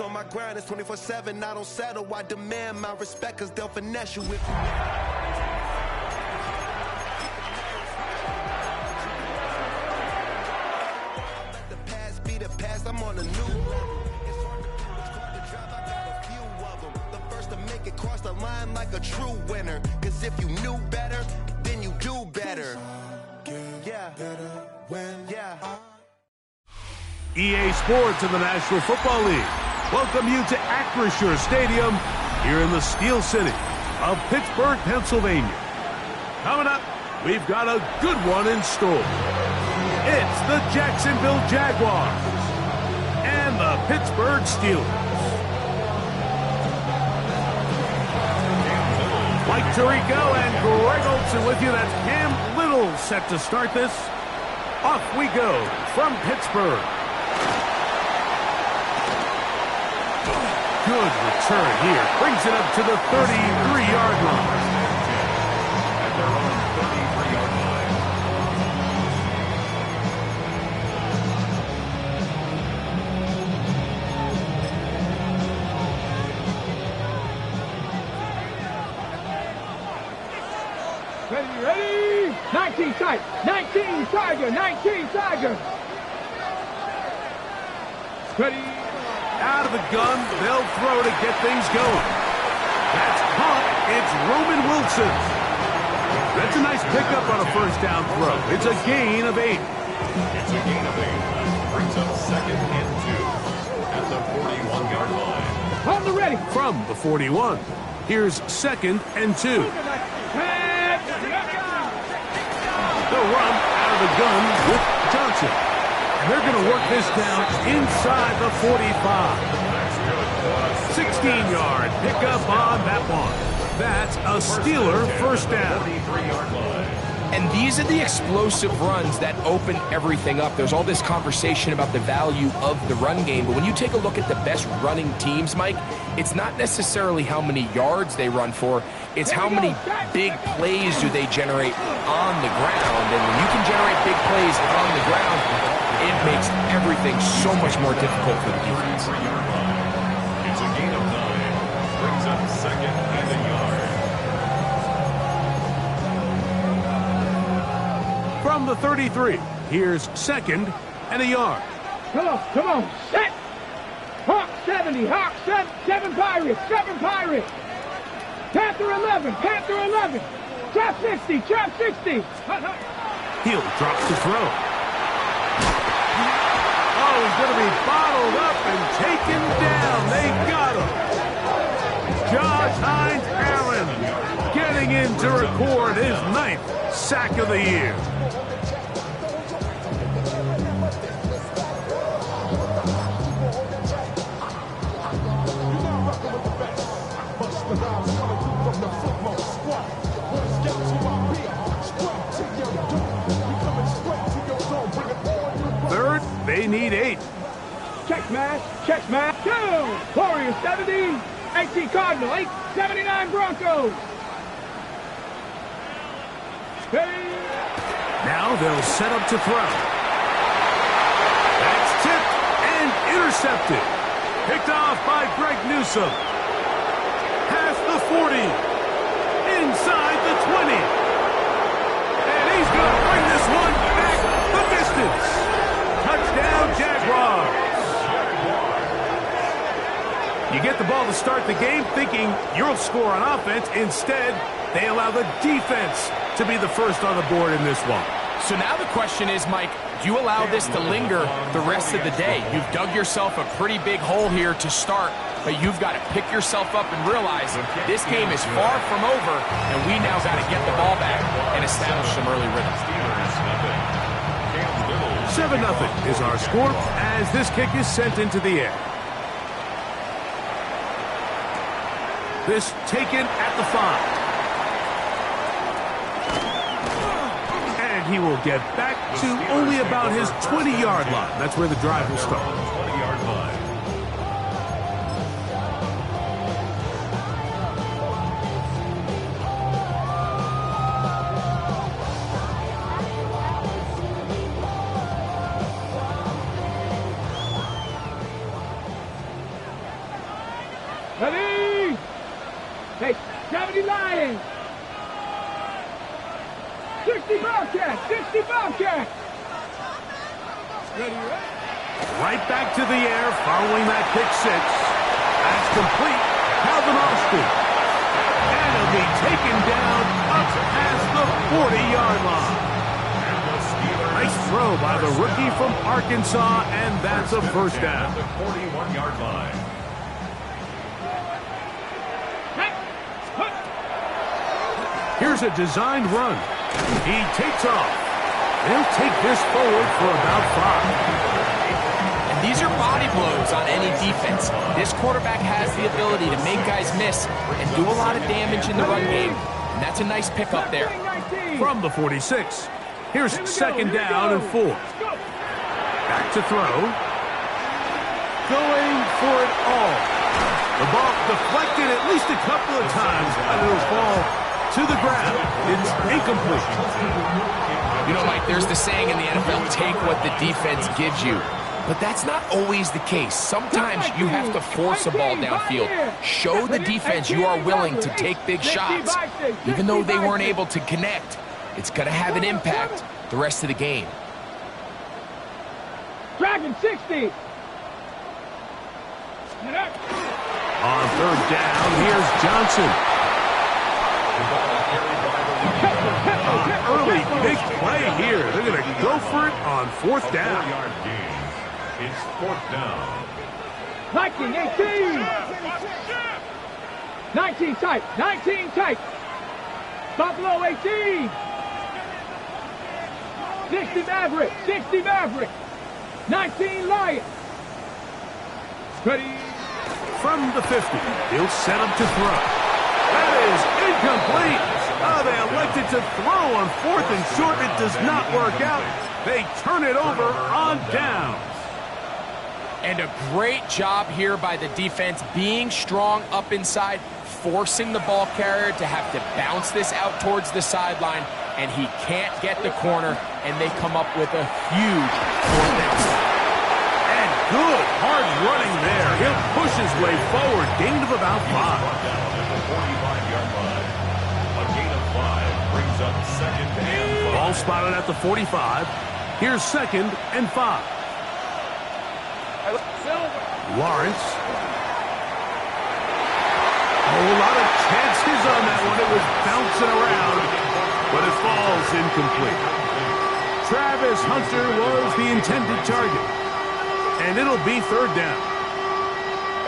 always on my grind, it's 24/7, I don't settle. I demand my respect, cause they'll finesse you with let the past be the past, I'm on a new level. It's hard to pick which car to drive, I got a few of them. The first to make it cross the line like a true winner. Cause if you knew better, then you do better. Yeah. Yeah. EA Sports in the National Football League welcome you to Acrisure Stadium here in the Steel City of Pittsburgh, Pennsylvania. Coming up, we've got a good one in store. It's the Jacksonville Jaguars and the Pittsburgh Steelers. Mike Tirico and Greg Olson with you. That's Cam Little set to start this. Off we go from Pittsburgh. Good return here. Brings it up to the 33-yard line. At their own 33-yard line. Ready? 19 tight. 19 Tiger. 19 Tiger. Ready? Out of the gun, they'll throw to get things going. That's caught. It's Roman Wilson. That's a nice pickup on a first down throw. It's a gain of 8. It's a gain of 8. Brings up 2nd and 2 at the 41-yard line. On the ready. From the 41, here's 2nd and 2. They'll run out of the gun with Johnson. And they're going to work this down inside the 45. 16-yard pickup on that one. That's a Steeler first down. 33-yard line. And these are the explosive runs that open everything up. There's all this conversation about the value of the run game, but when you take a look at the best running teams, Mike, it's not necessarily how many yards they run for, it's how many big plays do they generate on the ground. And when you can generate big plays on the ground, it makes everything so much more difficult for the defense. 33-yard line. It's a gain of 9. Brings up 2nd and a yard. From the 33, here's 2nd and a yard. Come on, set! Hawk 70, Hawk 7 Pirates, 7 Pirates! Panther 11, Panther 11! Trap 60, Trap 60! Hill drops the throw. Oh, he's going to be bottled up and taken down. They got him. Josh Hines Allen getting in to record his 9th sack of the year. Third, they need 8. Check smash, 2! Warriors 70, 18 Cardinal, 8, 79 Broncos! Ready? Now they'll set up to throw. That's tipped and intercepted. Picked off by Greg Newsome. Past the 40. Inside the 20. And he's going to bring this one back the distance. Touchdown, Jaguars. You get the ball to start the game thinking you'll score on offense. Instead, they allow the defense to be the first on the board in this one. So now the question is, Mike, do you allow this to linger the rest of the day? You've dug yourself a pretty big hole here to start, but you've got to pick yourself up and realize this game is far from over, and we now got to get the ball back and establish some early rhythm. 7-0 is our score as this kick is sent into the air. This taken at the 5. And he will get back to only about his 20-yard line. That's where the drive will start. 20-yard line. Ready? Hey, 70 Lions. 60 Bobcats. 60 Bobcats. Ready, ready. Right back to the air following that pick six. That's complete. Calvin Austin. And he'll be taken down up past the 40-yard line. Nice throw by the rookie from Arkansas, and that's a first down. The 41-yard line. Here's a designed run. He takes off. They'll take this forward for about 5. And these are body blows on any defense. This quarterback has the ability to make guys miss and do a lot of damage in the run game. And that's a nice pickup there. From the 46. Here's second down and 4. Back to throw. Going for it all. The ball deflected at least a couple of times, and it'll fall to the ground. It's incomplete. You know, Mike, there's the saying in the NFL, take what the defense gives you. But that's not always the case. Sometimes you have to force a ball downfield. Show the defense you are willing to take big shots. Even though they weren't able to connect, it's going to have an impact the rest of the game. Dragon 60. On third down, here's Johnson. Early big play here. They're going to go for it on fourth down. 4-yard gain. It's fourth down. Viking 18. 19 tight. 19 tight. Buffalo 18. 60 Maverick. 60 Maverick. 19 Lions. Ready. From the 50, he'll set up to throw. That is incomplete. Oh, they elected to throw on fourth and short. It does not work out. They turn it over on downs. And a great job here by the defense, being strong up inside, forcing the ball carrier to have to bounce this out towards the sideline, and he can't get the corner, and they come up with a huge fourth down stop. And good hard running there. He'll push his way forward. Gain of about 5. The 45-yard line. A gain of 5 brings up second and 5. Ball spotted at the 45. Here's second and 5. Lawrence. A lot of chances on that one. It was bouncing around, but it falls incomplete. Travis Hunter was the intended target, and it'll be third down.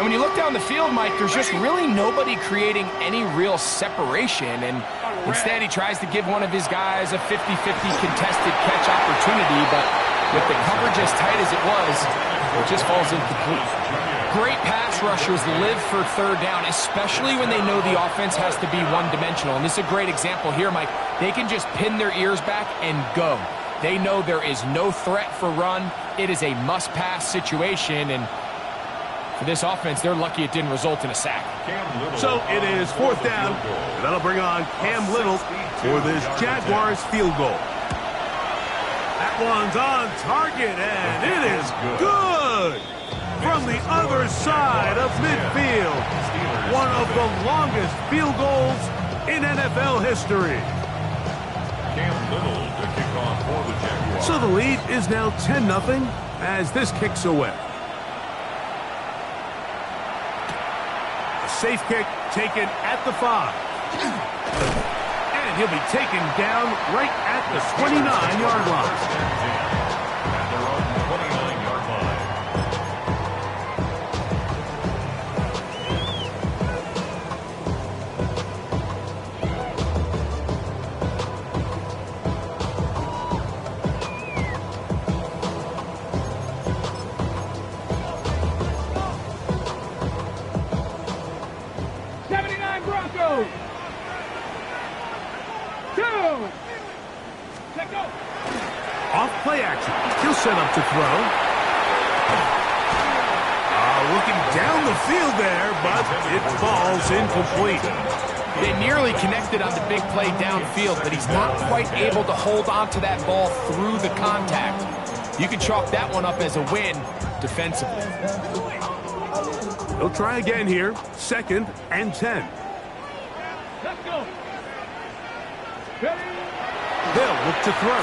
And when you look down the field, Mike, there's just really nobody creating any real separation, and instead he tries to give one of his guys a 50-50 contested catch opportunity, but with the coverage as tight as it was, it just falls incomplete. Great pass rushers live for third down, especially when they know the offense has to be one-dimensional. And this is a great example here, Mike. They can just pin their ears back and go. They know there is no threat for run. It is a must-pass situation, and for this offense, they're lucky it didn't result in a sack. So it is fourth down, and that'll bring on Cam Little for this Jaguars field goal. That one's on target, and it is good from the other side of midfield. One of the longest field goals in NFL history. Cam Little to kick off for the Jaguars. So the lead is now 10-0 as this kicks away. A safe kick taken at the 5. And he'll be taken down right at the 29-yard line. At their own 29-yard line. Broncos. 2. Let go. Off play action. He'll set up to throw. Looking down the field there, but it falls incomplete. They nearly connected on the big play downfield, but he's not quite able to hold on to that ball through the contact. You can chalk that one up as a win defensively. He'll try again here. 2nd and 10. Let's go. Ready? They'll look to throw.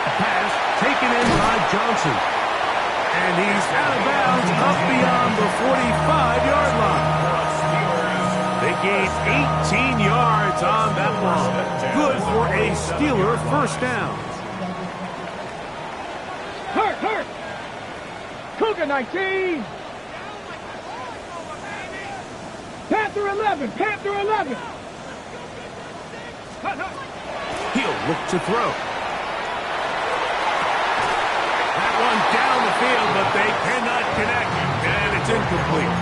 A pass taken in by Johnson. And he's out of bounds up beyond the 45-yard line. They gained 18 yards on that one. Good for a Steeler first down. Hurt. Cougar 19. Panther 11. He'll look to throw. That one down the field, but they cannot connect, and it's incomplete.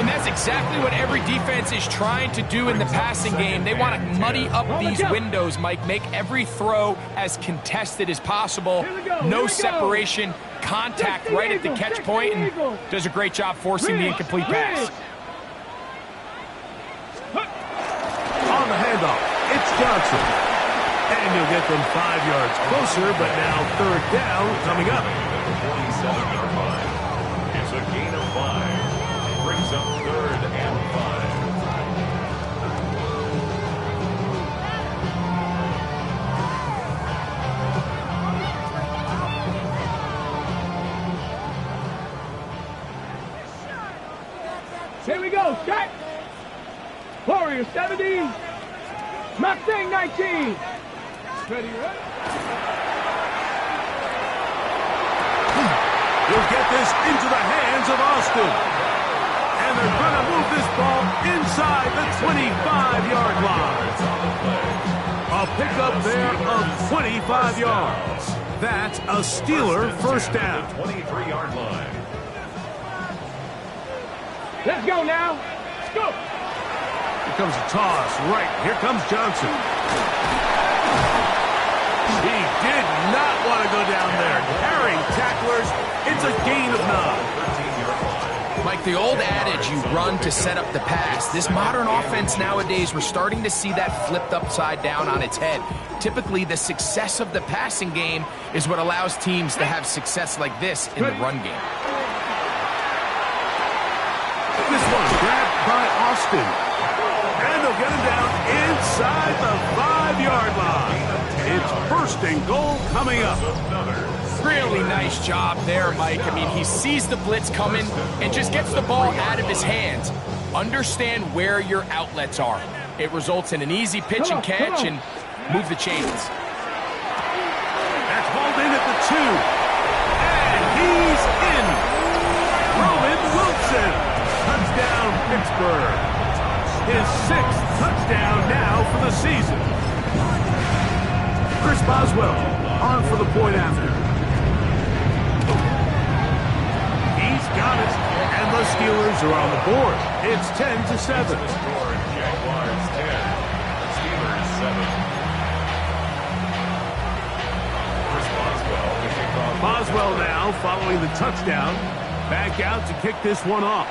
And that's exactly what every defense is trying to do in the passing game. They want to muddy up these windows, Mike, make every throw as contested as possible. No separation, contact right at the catch point, and does a great job forcing the incomplete pass. On the handoff, it's Johnson. And you'll get them 5 yards closer, but now 3rd down coming up. The 47-yard line. It's a gain of 5. Brings up 3rd and 5. Here we go. Set. Warrior 70. Mustang 19. Ready? He'll get this into the hands of Austin. And they're going to move this ball inside the 25-yard line. A pickup there of 25 yards. That's a Steeler first down. 23-yard line. Let's go now. Let's go. Here comes a toss. Right. Here comes Johnson. He did not want to go down there. Carrying tacklers. It's a gain of 9. Mike, the old adage, you run to set up the pass. This modern offense nowadays, we're starting to see that flipped upside down on its head. Typically, the success of the passing game is what allows teams to have success like this in the run game. This one grabbed by Austin. And they'll get him down inside the 5-yard line. It's 1st and goal coming up. Really nice job there, Mike. I mean, he sees the blitz coming and just gets the ball out of his hands. Understand where your outlets are. It results in an easy pitch and catch and move the chains. That's hauled in at the 2. And he's in. Roman Wilson. Touchdown, Pittsburgh. His 6th touchdown now for the season. Chris Boswell on for the point after. He's got it, and the Steelers are on the board. It's 10-7. Jaguars 10. Steelers 7. Chris Boswell to kick off. Boswell now following the touchdown. Back out to kick this one off.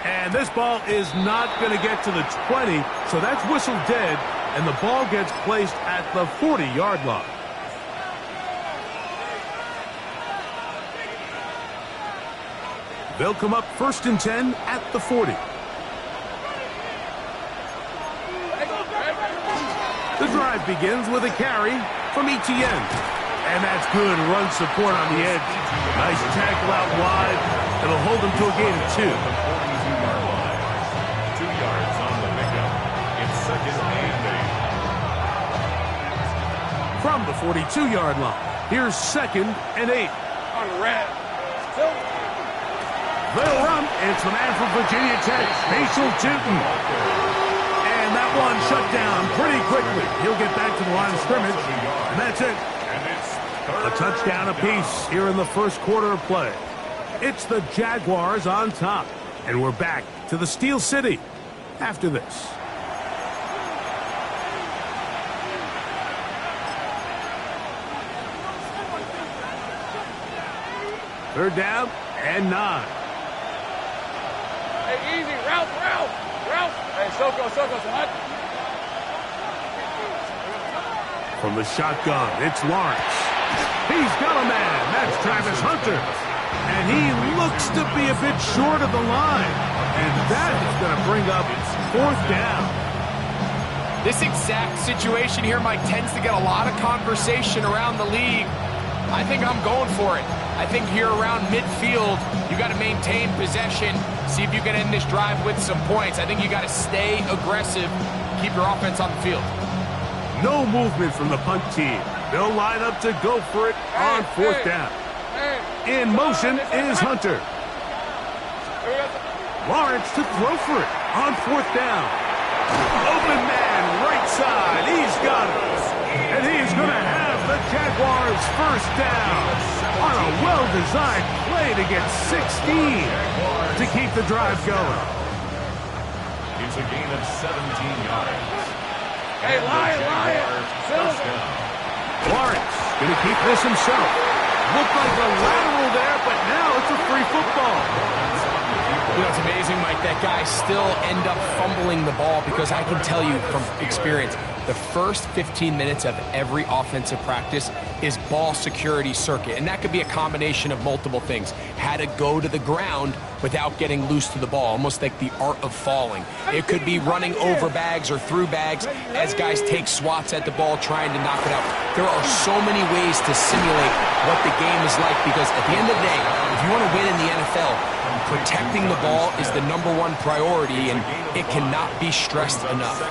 And this ball is not going to get to the 20, so that's whistled dead, and the ball gets placed at the 40-yard line. They'll come up 1st and 10 at the 40. The drive begins with a carry from Etienne. And that's good run support on the edge. Nice tackle out wide. It'll hold them to a gain of 2. 42-yard line. 2 yards on the pickup. It's 2nd and 8. From the 42-yard line, here's 2nd and 8. On the red. They'll run. It's the man from Virginia Tech, Facial Tootin. And that one shut down pretty quickly. He'll get back to the line of scrimmage, and that's it. A touchdown apiece here in the first quarter of play. It's the Jaguars on top. And we're back to the Steel City after this. Third down and 9. Hey, easy. Route. Hey, Soko, son. From the shotgun, it's Lawrence. He's got a man. That's Travis Hunter. And He looks to be a bit short of the line. And that is going to bring up 4th down. This exact situation here, Mike, tends to get a lot of conversation around the league. I think I'm going for it. I think here around midfield, you got to maintain possession, see if you can end this drive with some points. I think you got to stay aggressive, keep your offense on the field. No movement from the punt team. They'll line up to go for it on 4th down. In motion is Hunter. Lawrence to throw for it on 4th down. Open man, right side. He's got it. And he's going to have the Jaguars' 1st down on a well-designed play to get 16 to keep the drive going. It's a gain of 17 yards. Hey, Lion! Lawrence going to keep this himself. Looked like a lateral there, but now it's a free football. You know, it's amazing, Mike, that guys still end up fumbling the ball because I can tell you from experience, the first 15 minutes of every offensive practice is ball security circuit, and that could be a combination of multiple things. How to go to the ground without getting loose to the ball, almost like the art of falling. It could be running over bags or through bags as guys take swats at the ball trying to knock it out. There are so many ways to simulate what the game is like because at the end of the day, if you want to win in the NFL, protecting the ball is the #1 priority, and it cannot be stressed enough.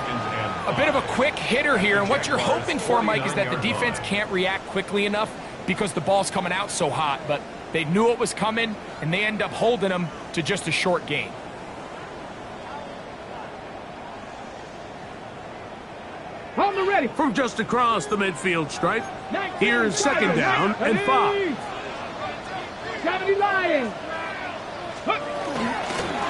A bit of a quick hitter here, and what you're hoping for, Mike, is that the defense can't react quickly enough because the ball's coming out so hot, but they knew it was coming, and they end up holding them to just a short gain. On the ready. From just across the midfield stripe, here's 2nd down and 5. 70 Lions.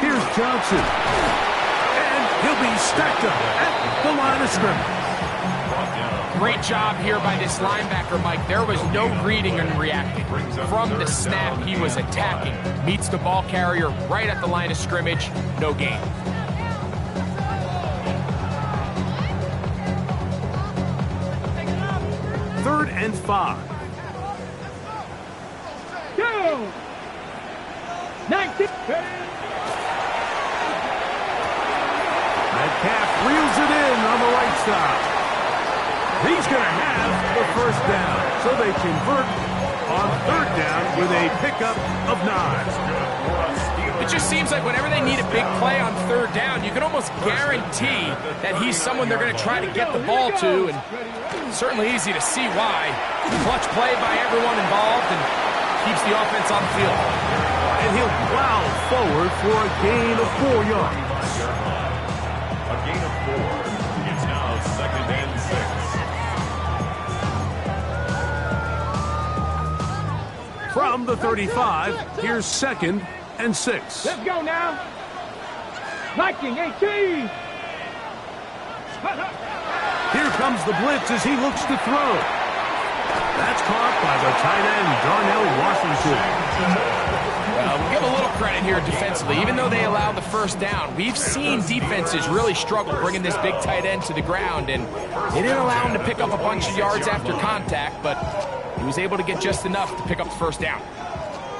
Here's Johnson. And he'll be stacked up at the line of scrimmage. Great job here by this linebacker, Mike. There was no reading and reacting. From the snap, he was attacking. Meets the ball carrier right at the line of scrimmage. No gain. Third and 5. Go. 19. Metcalf reels it in on the right side. He's going to have the 1st down, so they convert on 3rd down with a pickup of 9. It just seems like whenever they need a big play on 3rd down, you can almost guarantee that he's someone they're going to try to get the ball to, and certainly easy to see why. Clutch play by everyone involved and keeps the offense on the field. And he'll plow forward for a gain of 4 yards. A gain of 4. It's now 2nd and 6. From the 35, here's 2nd and 6. Let's go now. Viking 18. Here comes the blitz as he looks to throw. That's caught by the tight end, Darnell Washington. We'll give a little credit here defensively. Even though they allowed the 1st down, we've seen defenses really struggle bringing this big tight end to the ground, and they didn't allow him to pick up a bunch of yards after contact, but he was able to get just enough to pick up the 1st down.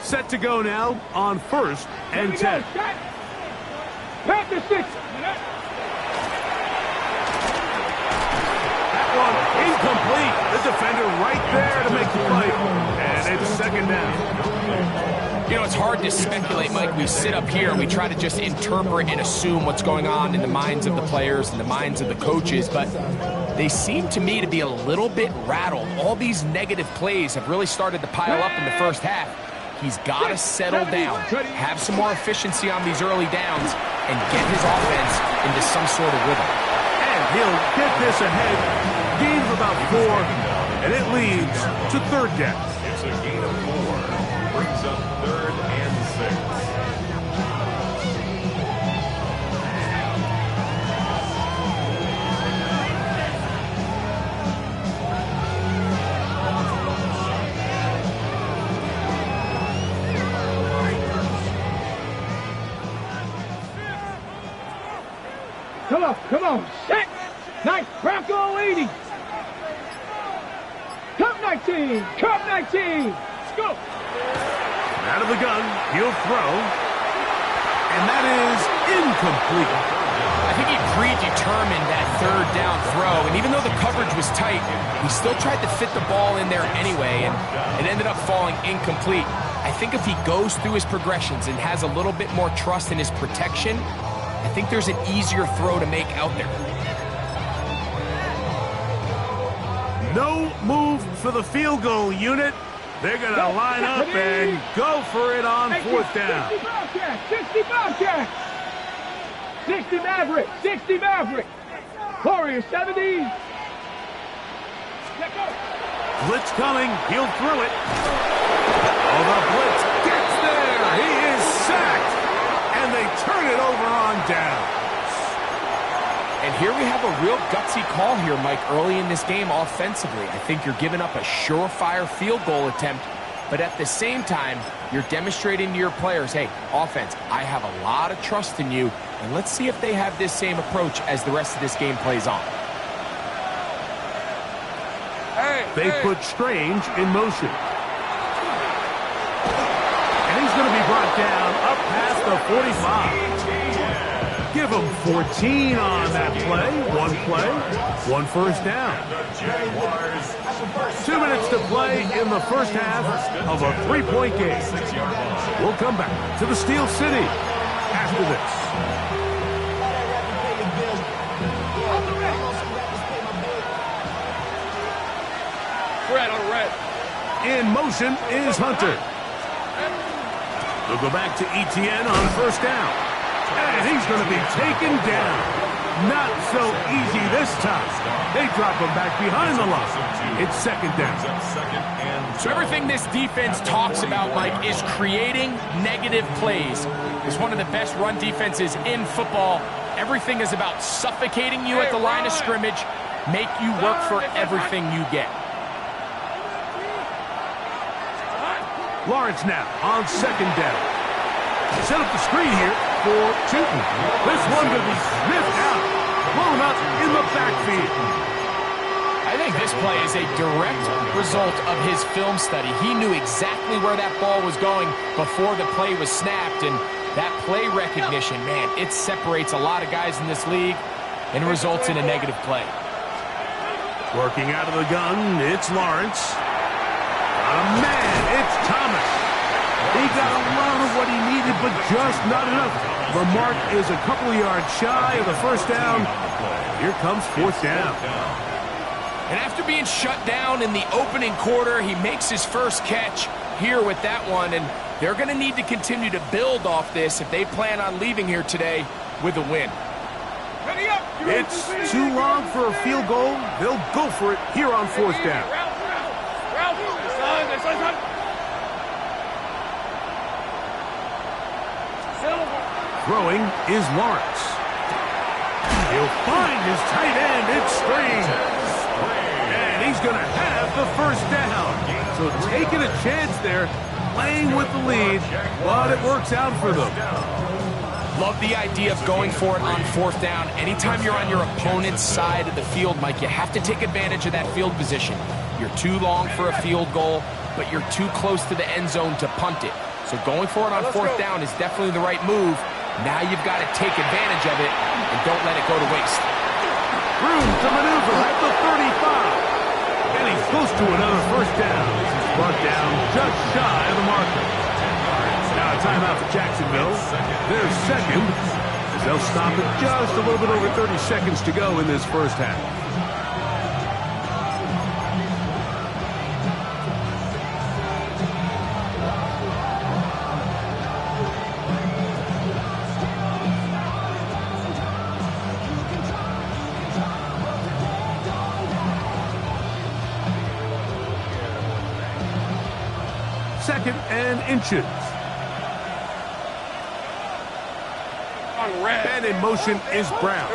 Set to go now on 1st and 10. Panther 6. That one incomplete. The defender right there to make the play. And it's 2nd down. You know, it's hard to speculate, Mike. We sit up here and we try to just interpret and assume what's going on in the minds of the players and the minds of the coaches, but they seem to me to be a little bit rattled. All these negative plays have really started to pile up in the 1st half. He's got to settle down, have some more efficiency on these early downs, and get his offense into some sort of rhythm. And he'll get this ahead. Gain of about 4, and it leads to 3rd down. It's a gain of 4. Brings up 3rd and 6. Come on, set. Nice, Bronco 80. Cup 19, Cup 19. Let's go. Out of the gun, he'll throw. And that is incomplete. I think he predetermined that third down throw, and even though the coverage was tight, he still tried to fit the ball in there anyway, and it ended up falling incomplete. I think if he goes through his progressions and has a little bit more trust in his protection, I think there's an easier throw to make out there. No move for the field goal unit. They're going to line up and go for it on fourth down. 60 Bobcats! 60 Mavericks! 60 Mavericks! Warriors 70. Blitz coming. He'll throw it. Oh, the blitz gets there. He is sacked. And they turn it over on down. And here we have a real gutsy call here, Mike, early in this game offensively. I think you're giving up a surefire field goal attempt, but at the same time, you're demonstrating to your players, hey, offense, I have a lot of trust in you, and let's see if they have this same approach as the rest of this game plays on. They put Strange in motion. And he's going to be brought down up past the 45. Give him 14 on that play. One first down. 2 minutes to play in the first half of a 3-point game. We'll come back to the Steel City after this. In motion is Hunter. They'll go back to Etienne on first down. And he's going to be taken down. Not so easy this time. They drop him back behind the line. It's second down. So everything this defense talks about, Mike, is creating negative plays. It's one of the best run defenses in football. Everything is about suffocating you at the line of scrimmage, make you work for everything you get. Lawrence now on second down. Set up the screen here for Chilton. This one will be sniffed out. Blown up in the backfield. I think this play is a direct result of his film study. He knew exactly where that ball was going before the play was snapped, and that play recognition, man, it separates a lot of guys in this league and results in a negative play. Working out of the gun, it's Lawrence. Man, it's Thomas. He got a lot of what he needed, but just not enough. The mark is a couple of yards shy of the first down. Here comes fourth down. And after being shut down in the opening quarter, he makes his first catch here with that one, and they're going to need to continue to build off this if they plan on leaving here today with a win. It's too long for a field goal. They'll go for it here on fourth down. Throwing is Lawrence. He'll find his tight end. It's Strange. And he's going to have the first down. So taking a chance there, playing with the lead, but it works out for them. Love the idea of going for it on fourth down. Anytime you're on your opponent's side of the field, Mike, you have to take advantage of that field position. You're too long for a field goal, but you're too close to the end zone to punt it. So going for it on fourth down is definitely the right move. Now you've got to take advantage of it and don't let it go to waste. Room to maneuver at the 35. And he's close to another first down. He's brought down just shy of the marker. Now a timeout for Jacksonville. Their second, as they'll stop it just a little bit over 30 seconds to go in this first half. Second and inches. And in motion is Brown.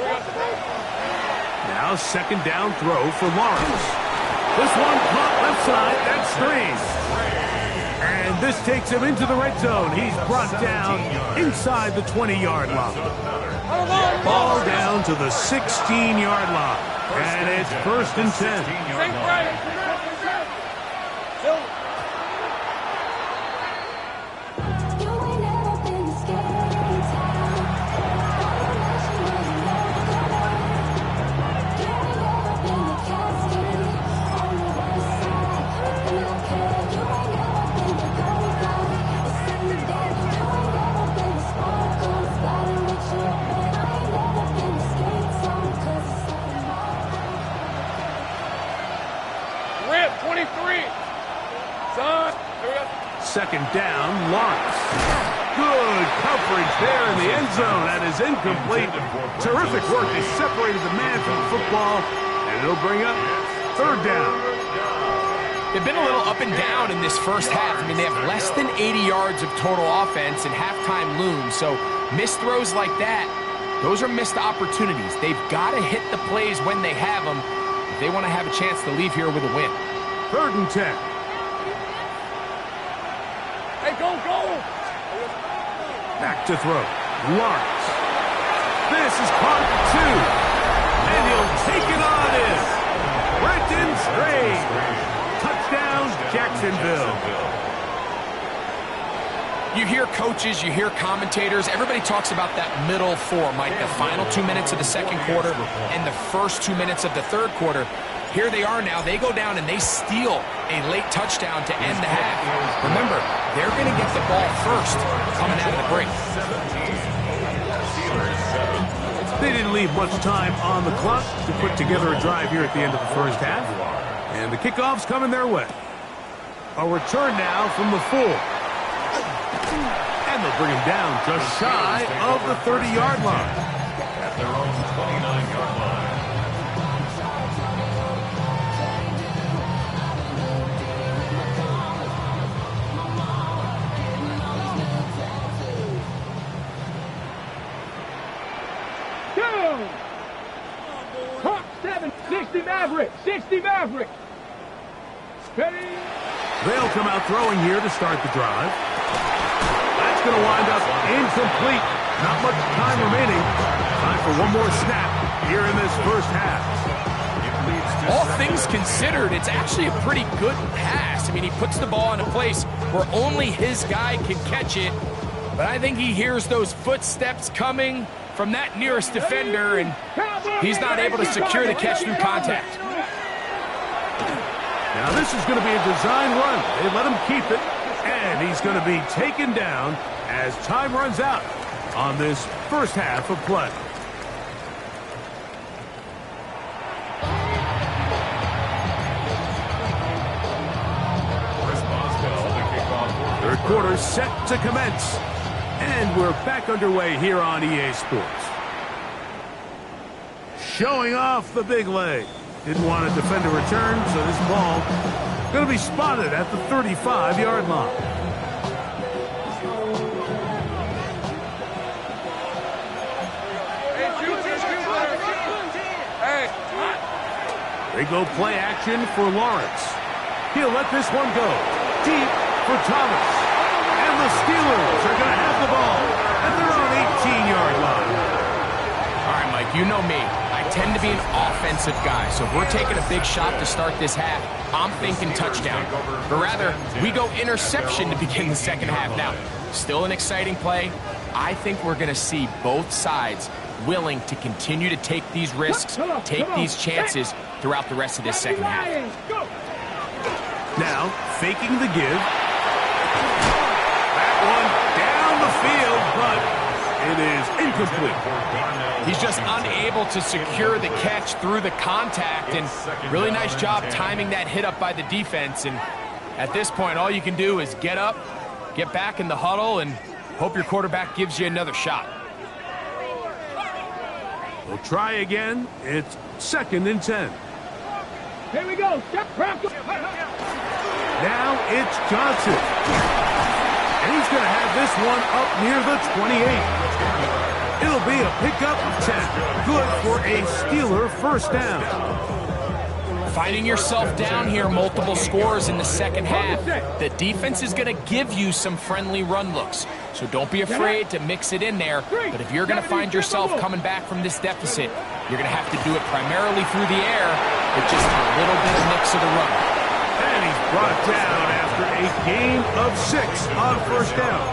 Now second down throw for Lawrence. This one caught left side. That's Strange. And this takes him into the red zone. He's brought down inside the 20-yard line. Ball down to the 16-yard line. And it's first and 10. coverage there in the end zone. That is incomplete. Terrific work. They separated the man from the football, and it'll bring up third down. They've been a little up and down in this first half. I mean, they have less than 80 yards of total offense, and halftime looms. So missed throws like that, those are missed opportunities. They've got to hit the plays when they have them if they want to have a chance to leave here with a win. 3rd and 10. Hey, go! Back to throw. Lawrence. This is caught at 2. And he'll take it on in. Brenton Str8. Touchdown, Jacksonville. You hear coaches, you hear commentators, everybody talks about that middle four, Mike, the final 2 minutes of the second quarter and the first 2 minutes of the third quarter. Here they are now. They go down and they steal a late touchdown to end the half. Remember, they're going to get the ball first coming out of the break. They didn't leave much time on the clock to put together a drive here at the end of the first half. And the kickoff's coming their way. A return now from the 4. And they'll bring him down just shy of the 30-yard line. At their own 29-yard line. Hawk 7, 60 Maverick, 60 Maverick. Ready? They'll come out throwing here to start the drive. That's going to wind up incomplete. Not much time remaining. Time for one more snap here in this first half. All things considered, it's actually a pretty good pass. I mean, he puts the ball in a place where only his guy can catch it. But I think he hears those footsteps coming from that nearest defender, and he's not able to secure the catch through contact. Now this is going to be a design run. They let him keep it, and he's going to be taken down as time runs out on this first half of play. Third quarter set to commence. And we're back underway here on EA Sports. Showing off the big leg. Didn't want to defend a return, so this ball going to be spotted at the 35-yard line. They go play action for Lawrence. He'll let this one go. Deep for Thomas. And the Steelers are going to have the ball at their own 18-yard line. All right, Mike, you know me. I tend to be an offensive guy, so if we're taking a big shot to start this half, I'm thinking touchdown. But rather, we go interception to begin the second half. Now, still an exciting play. I think we're going to see both sides willing to continue to take these risks, take these chances throughout the rest of this second half. Now, faking the give. That one down the field, but it is incomplete. He's just unable to secure the catch through the contact, and really nice job timing that hit up by the defense. And at this point, all you can do is get up, get back in the huddle, and hope your quarterback gives you another shot. We'll try again. It's 2nd and 10. Here we go. Now it's Johnson. And he's going to have this one up near the 28. It'll be a pickup of 10. Good for a Steeler first down. Finding yourself down here, multiple scores in the second half. The defense is going to give you some friendly run looks. So don't be afraid to mix it in there. But if you're going to find yourself coming back from this deficit, you're going to have to do it primarily through the air with just a little bit of mix of the run. And he's brought down after a gain of 6 on first down.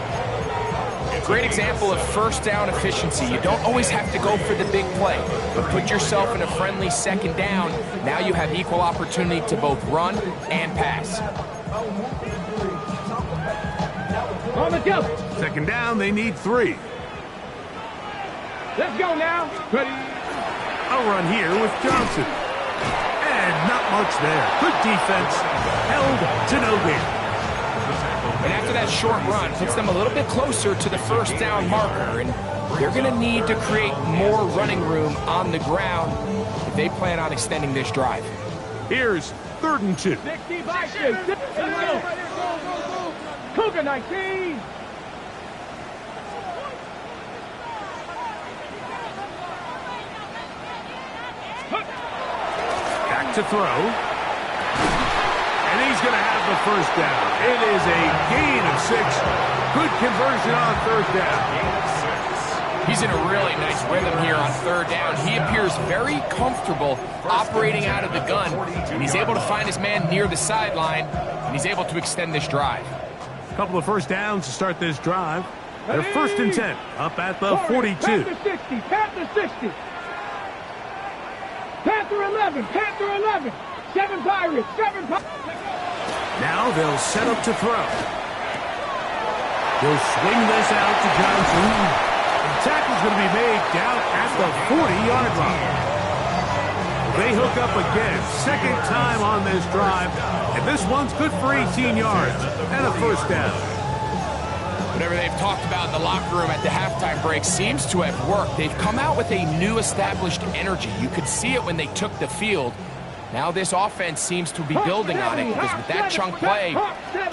Great example of first down efficiency. You don't always have to go for the big play, but put yourself in a friendly second down. Now you have equal opportunity to both run and pass. On the go. Second down, they need 3. Let's go now. Ready? A run here with Johnson. And not much there. Good defense. Held to no gain. And after that short run, puts them a little bit closer to the first down marker. And they're going to need to create more running room on the ground if they plan on extending this drive. Here's 3rd and 2. 65, 6, Cougar 19. Back to throw. And he's going to have the first down. It is a gain of 6. Good conversion on 3rd down. He's in a really nice rhythm here on 3rd down. He appears very comfortable operating out of the gun. And he's able to find his man near the sideline, and he's able to extend this drive. A couple of first downs to start this drive. They're 1st and 10, up at the 42. Panther 60, Panther 60. Panther 11, Panther 11. 7 Pirates, 7 Pirates. Now they'll set up to throw. He'll swing this out to Johnson. The tackle's going to be made down at the 40-yard line. They hook up again, 2nd time on this drive, and this one's good for 18 yards and a first down. Whatever they've talked about in the locker room at the halftime break seems to have worked. They've come out with a new established energy. You could see it when they took the field. Now this offense seems to be building on it because with that chunk play,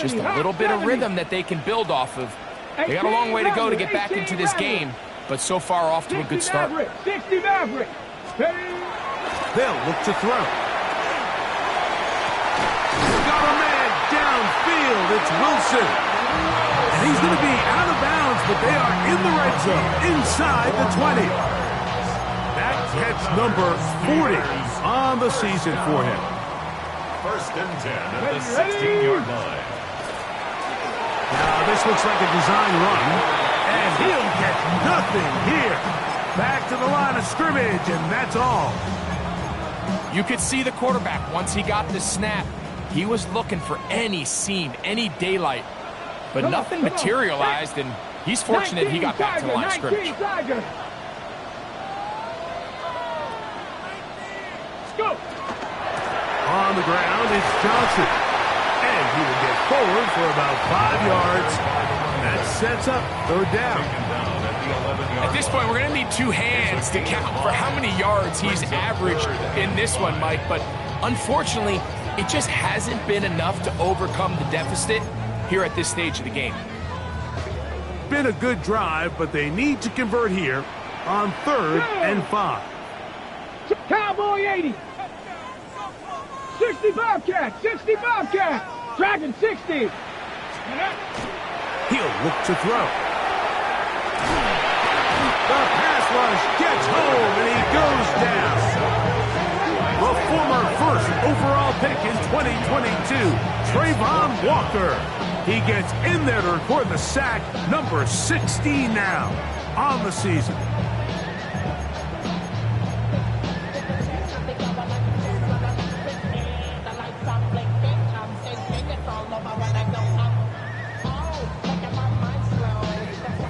just a little bit of rhythm that they can build off of. They got a long way to go to get back into this game, but so far off to a good start. 60 Maverick. They'll look to throw. Got a man downfield. It's Wilson. And he's going to be out of bounds, but they are in the red zone, inside the 20. That catch number 40 on the season for him. 1st and 10 at the 16-yard line. Now this looks like a design run, and he'll get nothing here. Back to the line of scrimmage, and that's all. You could see the quarterback, once he got the snap, he was looking for any seam, any daylight, but nothing materialized, and he's fortunate he got back to the line of scrimmage. On the ground, it's Johnson. And he will get forward for about 5 yards. That sets up 3rd down. At this point, we're going to need 2 hands to count for how many yards he's averaged in this one, Mike. But unfortunately, it just hasn't been enough to overcome the deficit here at this stage of the game. Been a good drive, but they need to convert here on 3rd and 5. Cowboy 80. 60 Bobcat, 60 Bobcat. Dragon 60. He'll look to throw. The pass rush gets home, and he goes down. The former 1st overall pick in 2022, Trayvon Walker. He gets in there to record the sack, number 16 now on the season.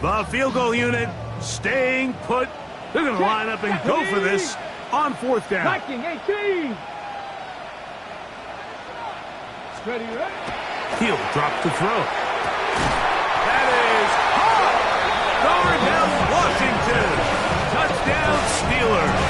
The field goal unit staying put. They're going to line up and go for this on 4th down. Viking 18. Ready, ready. He'll drop to throw. That is hot. Darnell Washington. Touchdown, Steelers.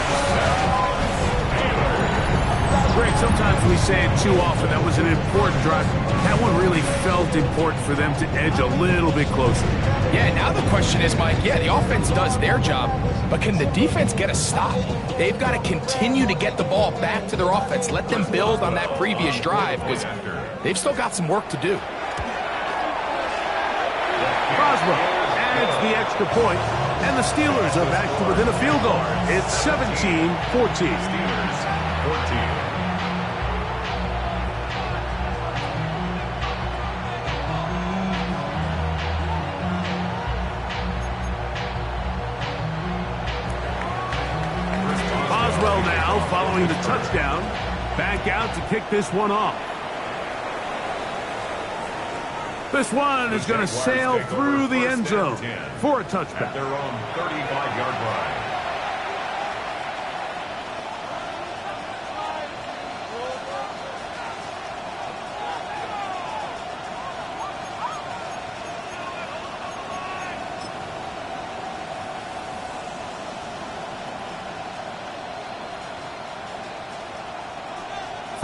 Greg, sometimes we say it too often. That was an important drive. That one really felt important for them to edge a little bit closer. Yeah, now the question is, Mike, yeah, the offense does their job, but can the defense get a stop? They've got to continue to get the ball back to their offense. Let them build on that previous drive because they've still got some work to do. Boswell adds the extra point, and the Steelers are back to within a field goal. It's 17-14. Steelers 14. Boswell now following the touchdown. Back out to kick this one off. This one is going to sail through the end zone for a touchback. At their own 35-yard line.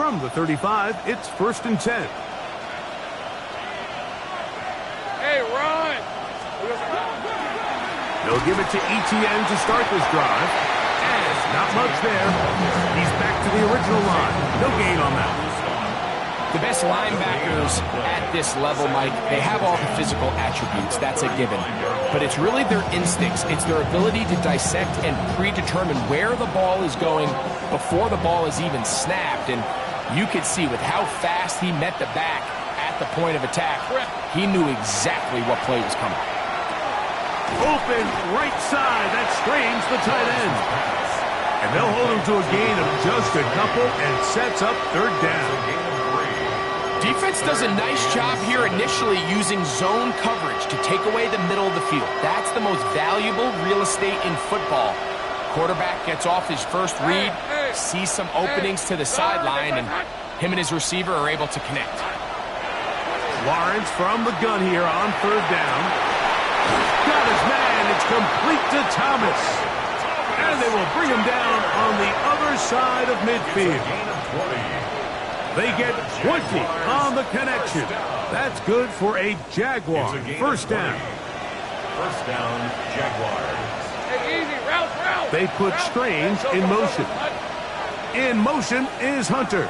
From the 35, it's 1st and 10. Hey, run! They'll give it to Etienne to start this drive. And not much there. He's back to the original line. No gain on that. The best linebackers at this level, Mike, they have all the physical attributes. That's a given. But it's really their instincts. It's their ability to dissect and predetermine where the ball is going before the ball is even snapped. And you could see with how fast he met the back at the point of attack, he knew exactly what play was coming. Open right side. That strains the tight end. And they'll hold him to a gain of just a couple and sets up 3rd down. Defense does a nice job here initially using zone coverage to take away the middle of the field. That's the most valuable real estate in football. Quarterback gets off his first read, sees some openings to the sideline, and him and his receiver are able to connect. Lawrence from the gun here on 3rd down. Got his man. It's complete to Thomas. And they will bring him down on the other side of midfield. They get 20 on the connection. That's good for a Jaguar. 1st down. 1st down, Jaguars. Hey, easy, route. They put Strange in motion. In motion is Hunter.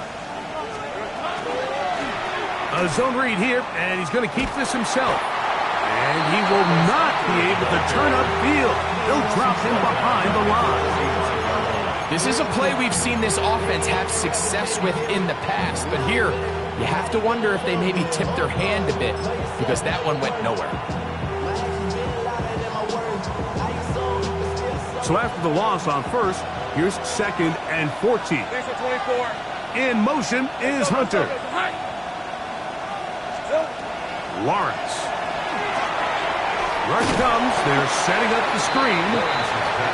A zone read here, and he's going to keep this himself. And he will not be able to turn upfield. They'll drop him behind the line. This is a play we've seen this offense have success with in the past. But here, you have to wonder if they maybe tipped their hand a bit, because that one went nowhere. So after the loss on 1st, here's 2nd and 14. In motion is Hunter. Lawrence. Rush comes. They're setting up the screen.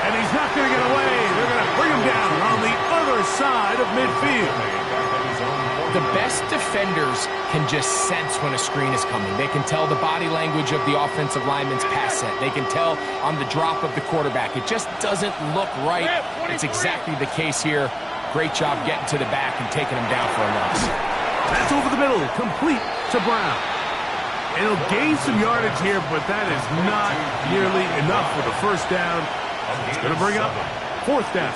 And he's not going to get away. They're going to bring him down on the other side of midfield. The best defenders can just sense when a screen is coming. They can tell the body language of the offensive lineman's pass set. They can tell on the drop of the quarterback. It just doesn't look right. It's exactly the case here. Great job getting to the back and taking him down for a loss. That's over the middle, complete to Brown. And he'll gain some yardage here, but that is not nearly enough for the 1st down. It's going to bring up 4th down.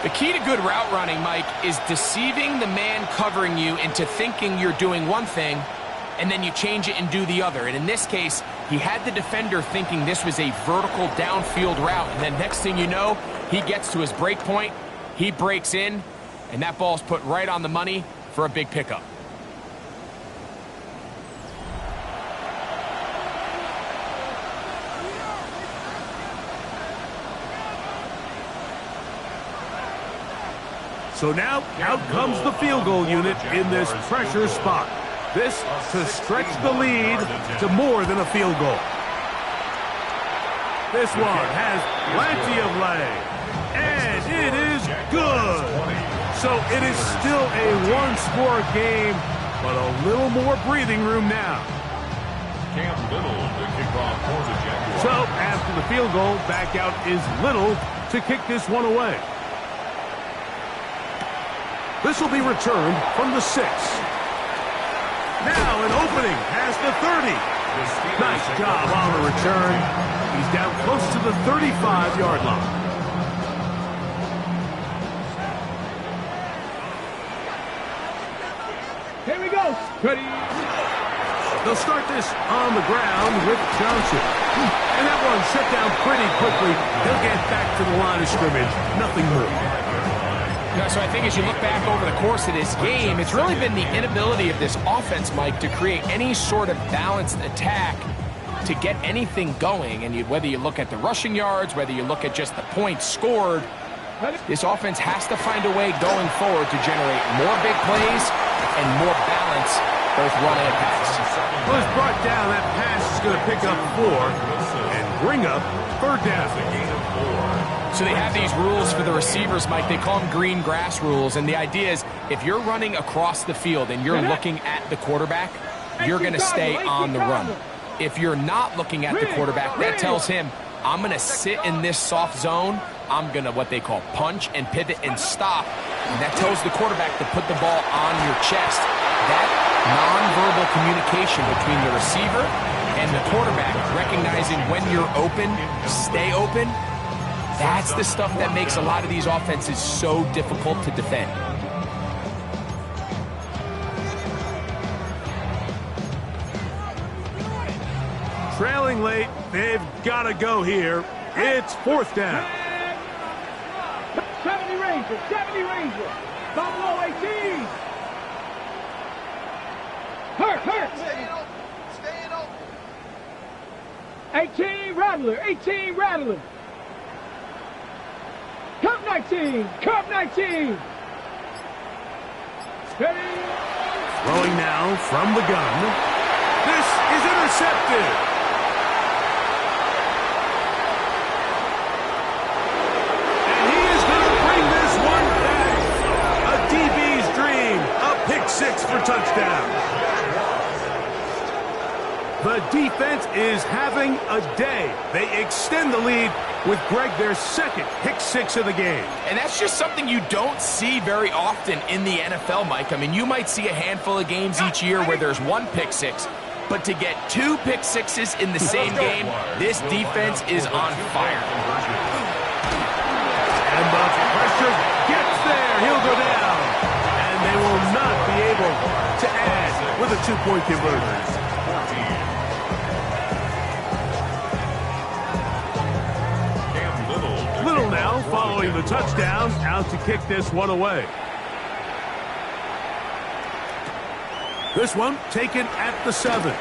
The key to good route running, Mike, is deceiving the man covering you into thinking you're doing one thing, and then you change it and do the other. And in this case, he had the defender thinking this was a vertical downfield route, and then next thing you know, he gets to his break point, he breaks in, and that ball's put right on the money for a big pickup. So now, out comes the field goal unit in this pressure spot. This to stretch the lead to more than a field goal. This one has plenty of leg. And it is good. So it is still a one-score game, but a little more breathing room now. Cam Little to kick off for the Jaguars. So after the field goal, back out is Little to kick this one away. This will be returned from the 6. Now an opening past the 30. Nice job on the return. He's down close to the 35-yard line. Here we go. Ready. They'll start this on the ground with Johnson. And that one shut down pretty quickly. He'll get back to the line of scrimmage. Nothing more. So I think as you look back over the course of this game, it's really been the inability of this offense, Mike, to create any sort of balanced attack to get anything going. And whether you look at the rushing yards, whether you look at just the points scored, this offense has to find a way going forward to generate more big plays and more balance, both run and pass. Well, it's brought down. That pass is going to pick up 4 and bring up 3rd down. So they have these rules for the receivers, Mike. They call them green grass rules. And the idea is if you're running across the field and you're looking at the quarterback, you're going to stay on the run. If you're not looking at the quarterback, that tells him, I'm going to sit in this soft zone. I'm going to what they call punch and pivot and stop And that tells the quarterback to put the ball on your chest. That nonverbal communication between the receiver and the quarterback, recognizing when you're open, stay open, that's the stuff that makes a lot of these offenses so difficult to defend. Trailing late, they've got to go here. It's 4th down. 70 Rangers, 70 Rangers. Buffalo 18. Hurt. 18 Rattler, 18 Rattler. Cup 19, Cup 19. Steady. Throwing now from the gun. This is intercepted. Pick-6 for touchdown. The defense is having a day. They extend the lead with Greg their second pick-6 of the game. And that's just something you don't see very often in the NFL, Mike. I mean, you might see a handful of games each year where there's 1 pick-6, but to get 2 pick-6s in the same game, this defense is on fire. And the pressure gets there. He'll go down. They will not be able to add with a 2-point conversion. Little now following the touchdown, out to kick this one away. This one taken at the 7.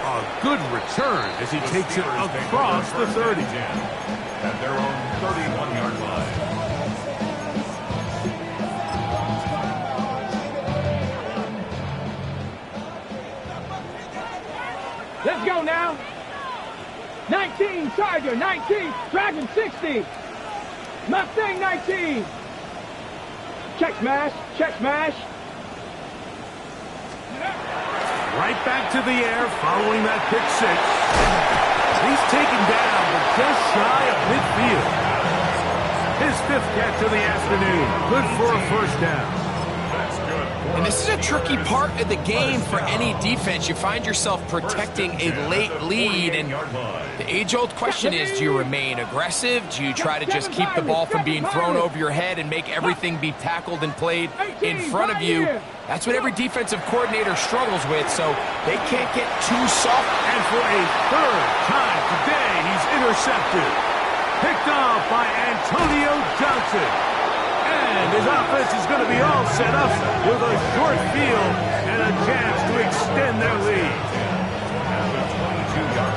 A good return as he takes it across the 30. At their own 31-yard line. Let's go now. 19, Tiger, 19, Dragon 60. Mustang 19. Check smash, check smash. Right back to the air following that pick-6. He's taken down, but just shy of midfield. His 5th catch of the afternoon. Good for a 1st down. And this is a tricky part of the game for any defense. You find yourself protecting a late lead, and the age-old question is, do you remain aggressive? Do you try to just keep the ball from being thrown over your head and make everything be tackled and played in front of you? That's what every defensive coordinator struggles with, so they can't get too soft. And for a 3rd time today, he's intercepted. Picked off by Antonio Johnson. And his offense is going to be all set up with a short field and a chance to extend their lead. At the 22-yard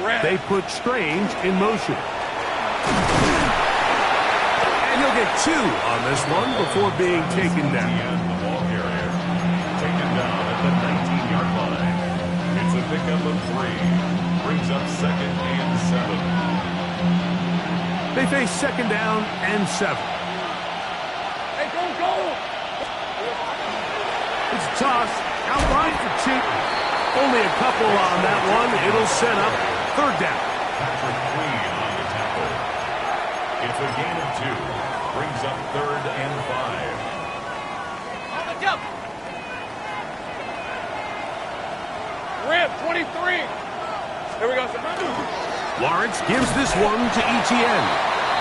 line. They put Strange in motion. And he'll get 2 on this one before being taken down. The 19-yard line. It's a pickup of 3. Brings up 2nd and 7. They face 2nd down and 7. Hey, go! It's a toss. Outline for Cheaton. Only a couple on that one. It'll set up 3rd down. Patrick Queen on the tackle. It's a gain of 2. Brings up 3rd and 5. On the jump. Rim, 23. Here we go. Lawrence gives this one to Etienne.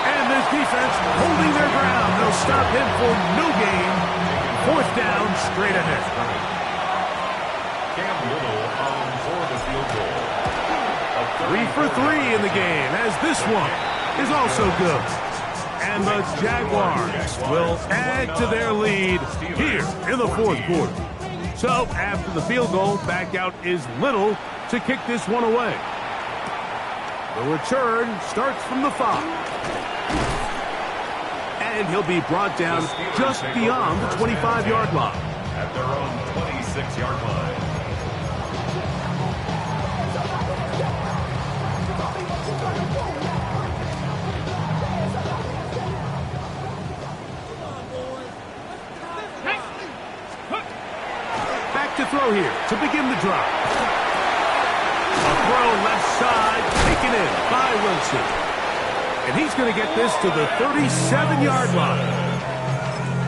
And this defense holding their ground. They'll stop him for no gain. 4th down, straight ahead. Cam Little on for the field goal. 3 for 3 in the game, as this one is also good. And the Jaguars will add to their lead here in the 4th quarter. So, after the field goal, back out is Little to kick this one away. The return starts from the 5. And he'll be brought down just beyond the 25-yard line. At their own 26-yard line. throw here to begin the drive. A throw left side, taken in by Wilson. And he's going to get this to the 37-yard line.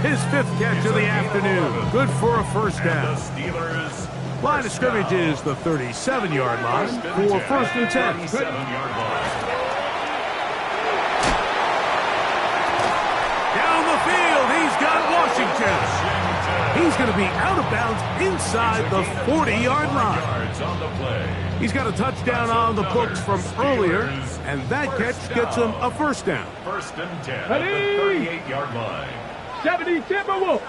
His 5th catch of the afternoon. Good for a first down. Line of scrimmage is the 37-yard line for 1st and 10. Down the field, he's got Washington. He's going to be out of bounds inside the 40-yard line. He's got a touchdown on the books from earlier, and that catch gets him a first down. 1st and 10 at the 38-yard line. 70 Timberwolf.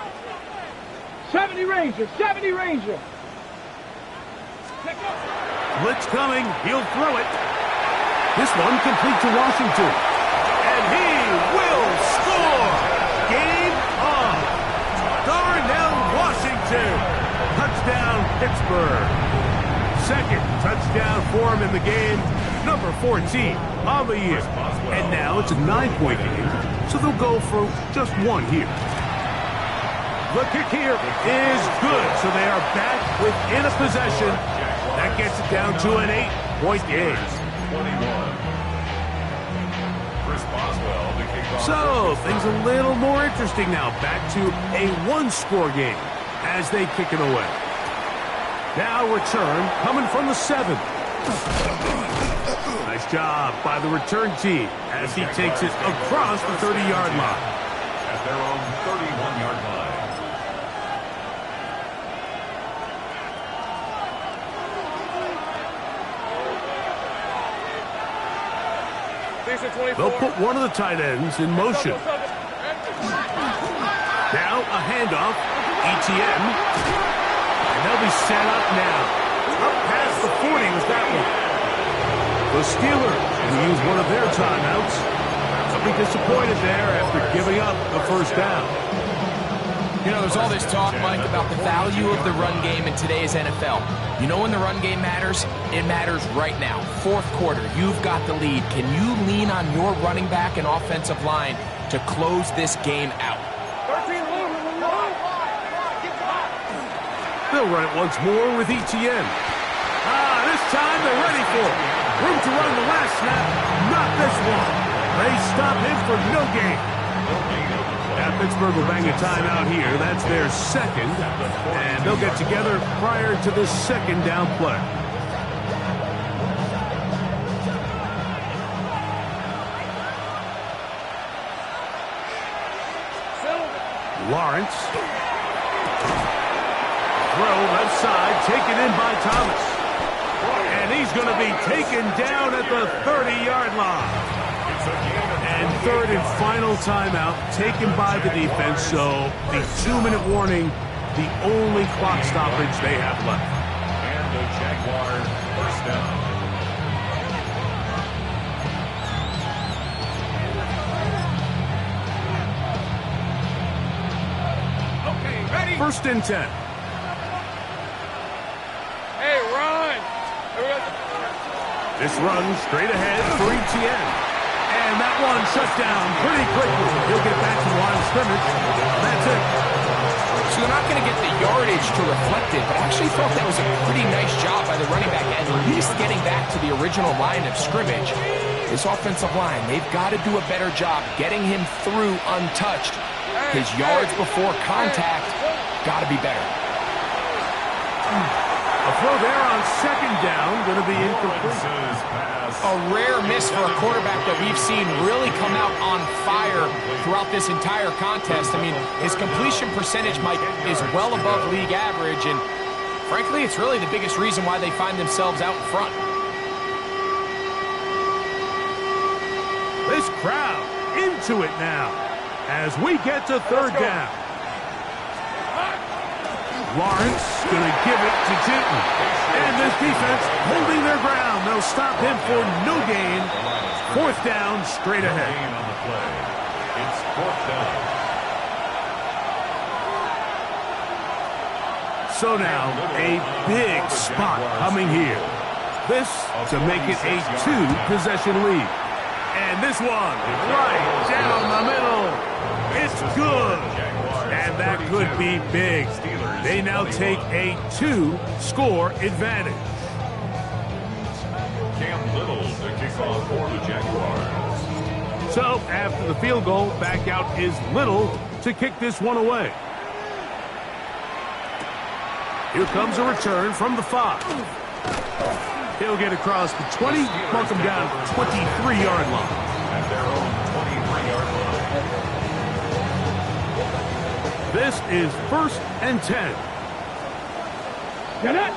70 Ranger. 70 Ranger. Blitz coming. He'll throw it. This one complete to Washington. And he will score. Game on. Darnell Washington. Touchdown, Pittsburgh. 2nd touchdown for him in the game. Number 14 on the year. And now it's a 9-point game, so they'll go for just one here. The kick here is good, so they are back within a possession. That gets it down to an 8-point game. 21. So, things a little more interesting now. Back to a 1-score game as they kick it away. Now return coming from the 7. Nice job by the return team as he takes it across the 30-yard line. At their own 31-yard line. They'll put one of the tight ends in motion. Now a handoff. ETN. And they'll be set up now. Up past the 40 was that one. The Steelers will use one of their timeouts. They'll be disappointed there after giving up the first down. You know, there's all this talk, Mike, about the value of the run game in today's NFL. You know when the run game matters? It matters right now. 4th quarter, you've got the lead. Can you lean on your running back and offensive line to close this game out? They'll run it once more with ETN. This time they're ready for it. Room to run the last snap. Not this one. They stop him for no gain. Now Pittsburgh will bang a timeout here. That's their 2nd. And they'll get together prior to the 2nd down play. Lawrence. Throw left side, taken in by Thomas. And he's going to be taken down at the 30-yard line. And 3rd and final timeout taken by the defense, so the 2-minute warning, the only clock stoppage they have left. And the Jaguars first down. Okay, ready? 1st and 10. Hey, run! This run straight ahead for ETN. And that one shut down pretty quickly. He'll get back to the line of scrimmage. That's it. So they're not going to get the yardage to reflect it, but I actually thought that was a pretty nice job by the running back, at least getting back to the original line of scrimmage. This offensive line, they've got to do a better job getting him through untouched. His yards before contact got to be better. A throw there on 2nd down, going to be incomplete. A rare miss for a quarterback that we've seen really come out on fire throughout this entire contest. I mean, his completion percentage, Mike, is well above league average, and frankly, it's really the biggest reason why they find themselves out in front. This crowd into it now as we get to 3rd down. Lawrence going to give it to Jinton. And this defense holding their ground. They'll stop him for no gain. 4th down, straight ahead. It's 4th down. So now, a big spot coming here. This to make it a 2-possession lead. And this one, right down the middle. It's good. And that could be big. They now take a 2-score advantage. Cam Little to kick off for the Jaguars. So, after the field goal, back out is Little to kick this one away. Here comes a return from the 5. He'll get across the 20, mark him down 23-yard line. At their own 23-yard line. This is 1st and 10. Get it.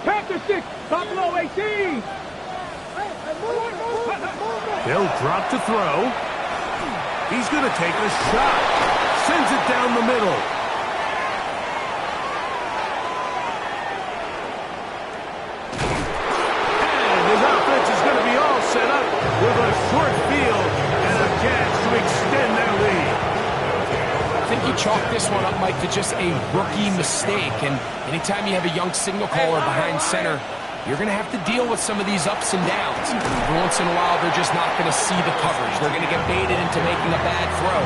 Panther 6, Buffalo 18. They'll drop to throw. He's going to take a shot. Sends it down the middle. And his offense is going to be all set up with a short field and a chance to extend their lead. I think you chalk this one up, Mike, to just a rookie mistake. And anytime you have a young signal caller behind center, you're going to have to deal with some of these ups and downs. Every once in a while, they're just not going to see the coverage. They're going to get baited into making a bad throw.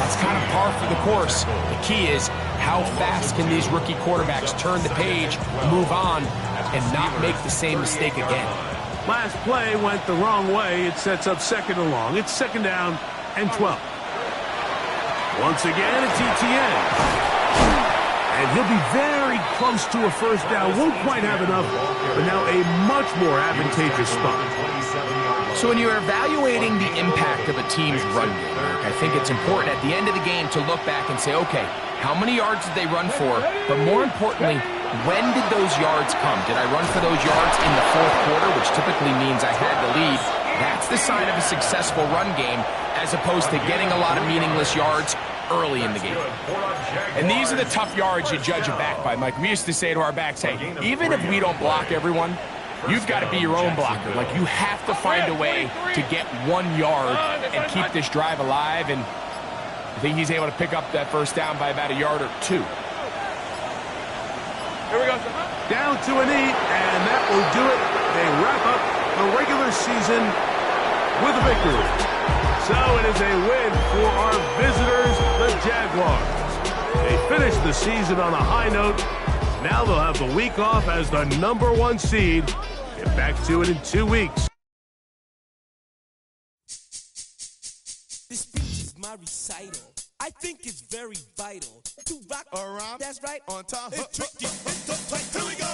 That's kind of par for the course. The key is how fast can these rookie quarterbacks turn the page, move on, and not make the same mistake again. Last play went the wrong way. It sets up 2nd and long. It's 2nd down and 12. Once again, it's ETN. And he'll be very close to a 1st down. Won't quite have enough, but now a much more advantageous spot. So when you're evaluating the impact of a team's run game, I think it's important at the end of the game to look back and say, okay, how many yards did they run for? But more importantly, when did those yards come? Did I run for those yards in the 4th quarter, which typically means I had the lead? That's the sign of a successful run game, as opposed to getting a lot of meaningless yards early in the game. And these are the tough yards you judge a back by, Mike. We used to say to our backs, hey, even if we don't block everyone, you've got to be your own blocker. Like, you have to find a way to get 1 yard and keep this drive alive. And I think he's able to pick up that 1st down by about a yard or 2. Here we go. Down to a knee, and that will do it. They wrap up the regular season with a victory. So it is a win for our visitors, the Jaguars. They finished the season on a high note. Now they'll have the week off as the #1 seed. Get back to it in 2 weeks. This speech is my recital. I think it's very vital to rock around. That's right. On time. It's tricky. It's so tight. Here we go.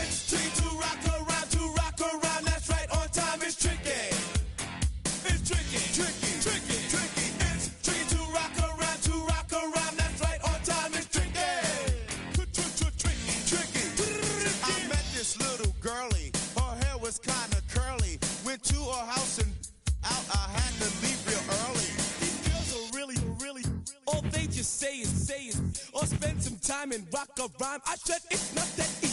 It's tricky to rock around. To rock around. That's right. On time. It's tricky. It's tricky. Tricky. Tricky. Tricky. It's tricky to rock around. To rock around. That's right. On time. It's tricky. Tricky. Tricky. I met this little girlie. Her hair was kind of curly. Went to her house and out. I had to leave real early. These girls are really. All they just say is, or spend some time and rock a rhyme. I said it's not that easy.